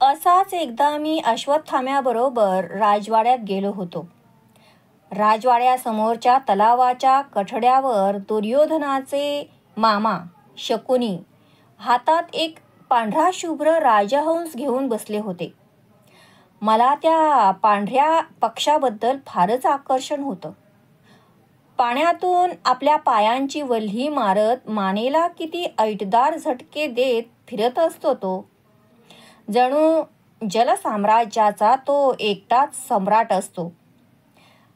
असाच एकदा मी अश्वत्थाम्याबरोबर राजवाड्यात गेलो होतो. राजवाड्यासमोरच्या तलावाच्या कठड्यावर दुर्योधनाचे मामा शकुनी हातात एक पांढरा शुभ्र राजहंस घेऊन बसले होते. मला त्या पांढऱ्या पक्षाबद्दल फारच आकर्षण होतं. पाण्यातून आपल्या पायांची वल्ही मारत मानेला किती ऐटदार झटके देत फिरत असतो तो. जणू जलसाम्राज्याचा तो एकटाच सम्राट असतो.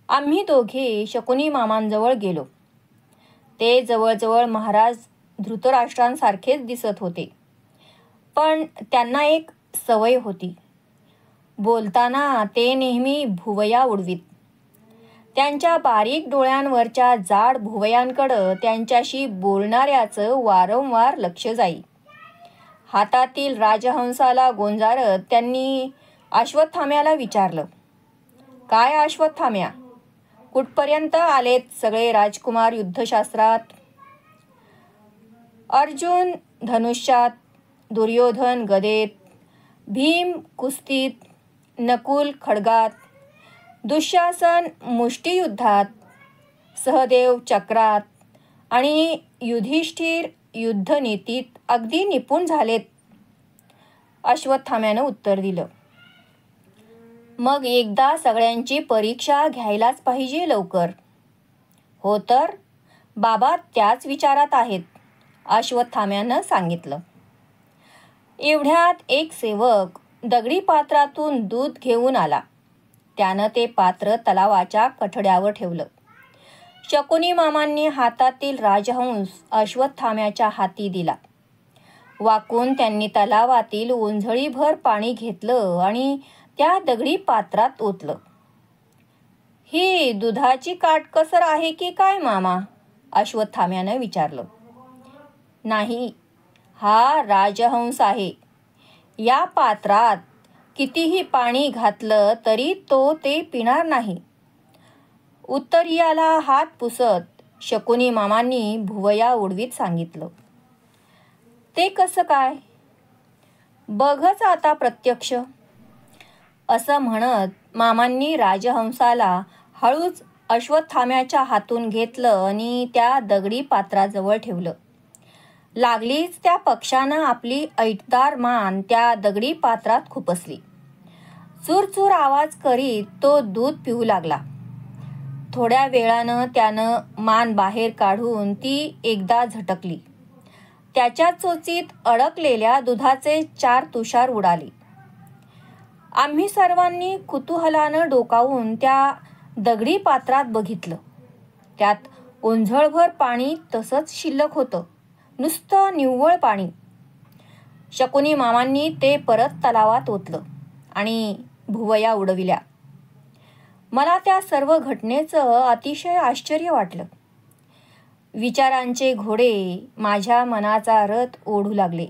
आम्ही दोघे शकुनी मामांजवळ गेलो. ते जवळजवळ महाराज धृतराष्ट्रांसारखेच दिसत होते. पण त्यांना एक सवय होती. बोलताना ते नेहमी भुवया उडवीत. त्यांच्या बारीक डोळ्यांवरच्या जाड भुवयांकडं त्यांच्याशी बोलणाऱ्याचं वारंवार लक्ष जाई. हातातील राजहंसाला गोंजारत त्यांनी अश्वत्थाम्याला विचारलं, "काय अश्वत्थाम्या, कुठपर्यंत आलेत सगळे राजकुमार युद्धशास्त्रात?" अर्जुन धनुष्यात, दुर्योधन गदेत, भीम कुस्तीत, नकुल खड्गात, दुःशासन मुष्टियुद्धात, सहदेव चक्रात आणि युधिष्ठिर युद्धनीतीत अगदी निपुण झालेत, अश्वत्थाम्यानं उत्तर दिलं. "मग एकदा सगळ्यांची परीक्षा घ्यायलाच पाहिजे लवकर." "हो तर, बाबा त्याच विचारात आहेत," अश्वत्थाम्यानं सांगितलं. एवढ्यात एक सेवक दगडी पात्रातून दूध घेऊन आला. त्यानं ते पात्र तलावाच्या कठड्यावर ठेवलं. शकुनी मामांनी हातातील राजहंस अश्वत्थाम्याच्या हाती दिला. वाकून त्यांनी तलावातील ओंजळीभर पाणी घेतलं आणि त्या दगडी पात्रात ओतलं. "ही दुधाची काटकसर आहे की काय मामा?" अश्वत्थाम्यानं विचारलं. "नाही, हा राजहंस आहे. या पात्रात कितीही पाणी घातलं तरी तो ते पिणार नाही." उत्तरीयाला हात पुसत शकुनी मामांनी भुवया उडवीत सांगितलं. "ते कसं काय? बघच आता प्रत्यक्ष." असं म्हणत मामांनी राजहंसाला हळूच अश्वत्थाम्याच्या हातून घेतलं आणि त्या दगडी पात्राजवळ ठेवलं. लागलीच त्या पक्षानं आपली ऐटदार मान त्या दगडी पात्रात खुपसली. चुरचुर आवाज करीत तो दूध पिऊ लागला. थोड्या वेळानं त्यानं मान बाहेर काढून ती एकदा झटकली. त्याच्या चोचीत अडकलेल्या दुधाचे 4 तुषार उडाले. आम्ही सर्वांनी कुतूहलानं डोकावून त्या दगडी पात्रात बघितलं. त्यात ओंजळभर पाणी तसंच शिल्लक होतं, नुसतं निव्वळ पाणी. शकुनी मामांनी ते परत तलावात ओतलं आणि भुवया उडविल्या. मला त्या सर्व घटनेचं अतिशय आश्चर्य वाटलं. विचारांचे घोडे माझ्या मनाचा रथ ओढू लागले.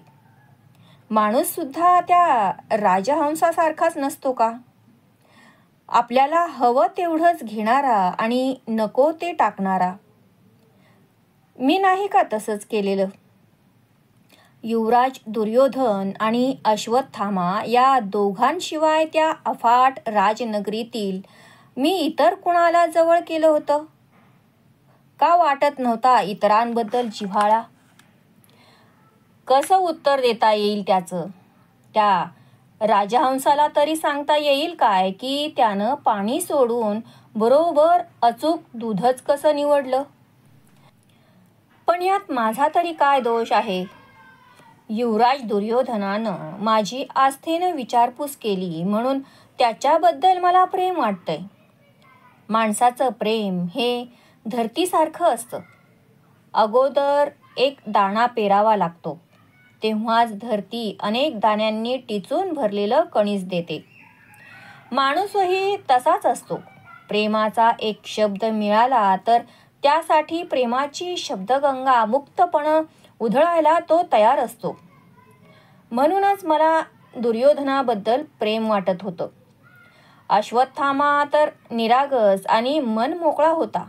माणूस सुद्धा त्या राजहंसासारखाच नसतो का? आपल्याला हवं तेवढंच घेणारा आणि नको ते टाकणारा. मी नाही का तसंच केलेलं? युवराज दुर्योधन आणि अश्वत्थामा या दोघांशिवाय त्या अफाट राजनगरीतील मी इतर कुणाला जवळ केलं होतं? का वाटत नव्हता इतरांबद्दल जिव्हाळा? कसं उत्तर देता येईल त्याचं? त्या राजहंसाला तरी सांगता येईल काय की त्यानं पाणी सोडून बरोबर अचूक दूधच कसं निवडलं? पण यात माझा तरी काय दोष आहे? युवराज दुर्योधनानं माझी आस्थेनं विचारपूस केली म्हणून त्याच्याबद्दल मला प्रेम वाटतंय. माणसाचं प्रेम हे धरतीसारखं असतं. अगोदर एक दाणा पेरावा लागतो, तेव्हाच धरती अनेक दाण्यांनी टिचून भरलेलं कणीस देते. माणूसही तसाच असतो. प्रेमाचा एक शब्द मिळाला तर त्यासाठी प्रेमाची शब्दगंगा मुक्तपणे उधळायला तो तयार असतो. म्हणूनच मला दुर्योधनाबद्दल प्रेम वाटत होतं. अश्वत्थामा तर निरागस आणि मनमोकळा होता.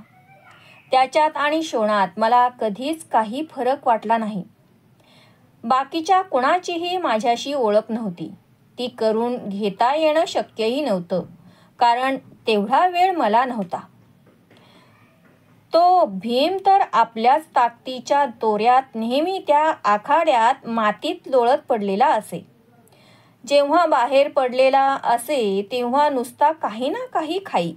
त्याच्यात आणि शोणात मला कधीच काही फरक वाटला नाही. बाकीच्या कुणाचीही माझ्याशी ओळख नव्हती. ती करून घेता येणं शक्यही नव्हतं, कारण तेवढा वेळ मला नव्हता. तो भीम तर आपल्याच ताकदीच्या तोऱ्यात नेहमी त्या आखाड्यात मातीत लोळत पडलेला असे. जेव्हा बाहेर पडलेला असे तेव्हा नुसता काही ना काही खाई.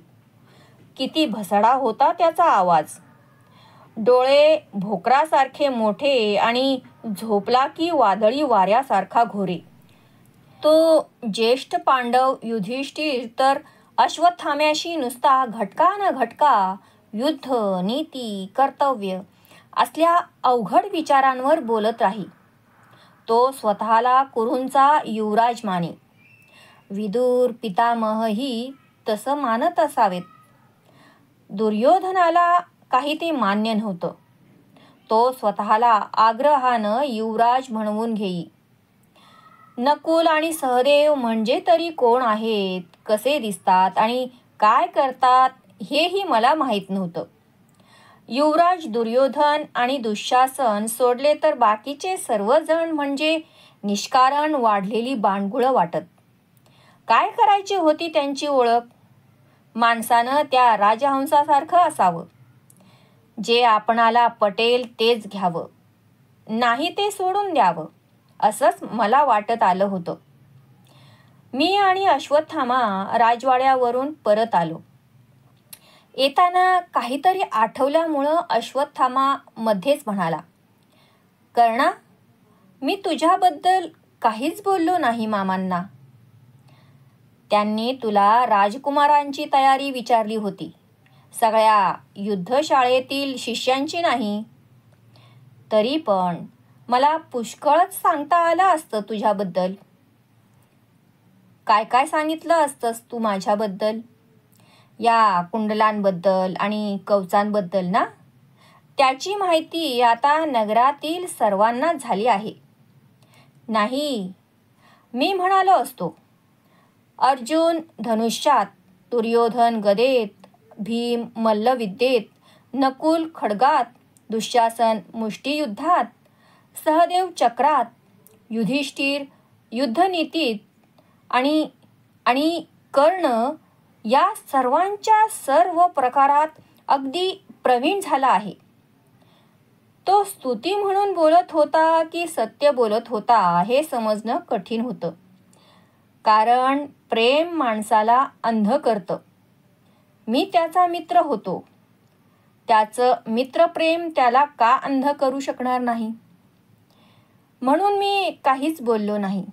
किती भसडा होता त्याचा आवाज. डोळे भोकरासारखे मोठे आणि झोपला की वादळी वाऱ्यासारखा घोरे. तो ज्येष्ठ पांडव युधिष्ठिर तर अश्वत्थाम्याशी नुसता घटका न घटका युद्ध, नीती, कर्तव्य असल्या अवघड विचारांवर बोलत राही. तो स्वतःला कुरूंचा युवराज माने. विदुर पितामहही तसं मानत असावेत. दुर्योधनाला काही ते मान्य नव्हतं. तो स्वतःला आग्रहानं युवराज म्हणवून घेई. नकुल आणि सहदेव म्हणजे तरी कोण आहेत, कसे दिसतात आणि काय करतात हेही मला माहीत नव्हतं. युवराज दुर्योधन आणि दुःशासन सोडले तर बाकीचे सर्वजण म्हणजे निष्कारण वाढलेली बाणगुळं वाटत. काय करायची होती त्यांची ओळख? माणसानं त्या राजहंसासारखं असावं. जे आपणाला पटेल तेच घ्यावं, नाही ते सोडून द्यावं, असंच मला वाटत आलं होतं. मी आणि अश्वत्थामा राजवाड्यावरून परत आलो. येताना काहीतरी आठवल्यामुळं अश्वत्थामा मध्येच म्हणाला, कर्णा, मी तुझ्याबद्दल काहीच बोललो नाही मामांना. त्यांनी तुला राजकुमारांची तयारी विचारली होती, सगळ्या युद्धशाळेतील शिष्यांची नाही. तरी पण मला पुष्कळच सांगता आलं असतं तुझ्याबद्दल. काय काय सांगितलं असतंस तू माझ्याबद्दल? या कुंडलांबद्दल आणि कवचांबद्दल ना? त्याची माहिती आता नगरातील सर्वांना झाली आहे. नाही, मी म्हणालो असतो, अर्जुन धनुष्यात, दुर्योधन गदेत, भीम मल्लविद्येत, नकुल खड्गात, दुःशासन मुष्टियुद्धात, सहदेव चक्रात, युधिष्ठिर युद्धनीतीत आणि कर्ण या सर्वांच्या सर्व प्रकारात अगदी प्रवीण झाला आहे. तो स्तुती म्हणून बोलत होता की सत्य बोलत होता हे समजणं कठीण होतं, कारण प्रेम माणसाला अंध करतं. मी त्याचा मित्र होतो. त्याचं मित्रप्रेम त्याला का अंध करू शकणार नाही? म्हणून मी काहीच बोललो नाही.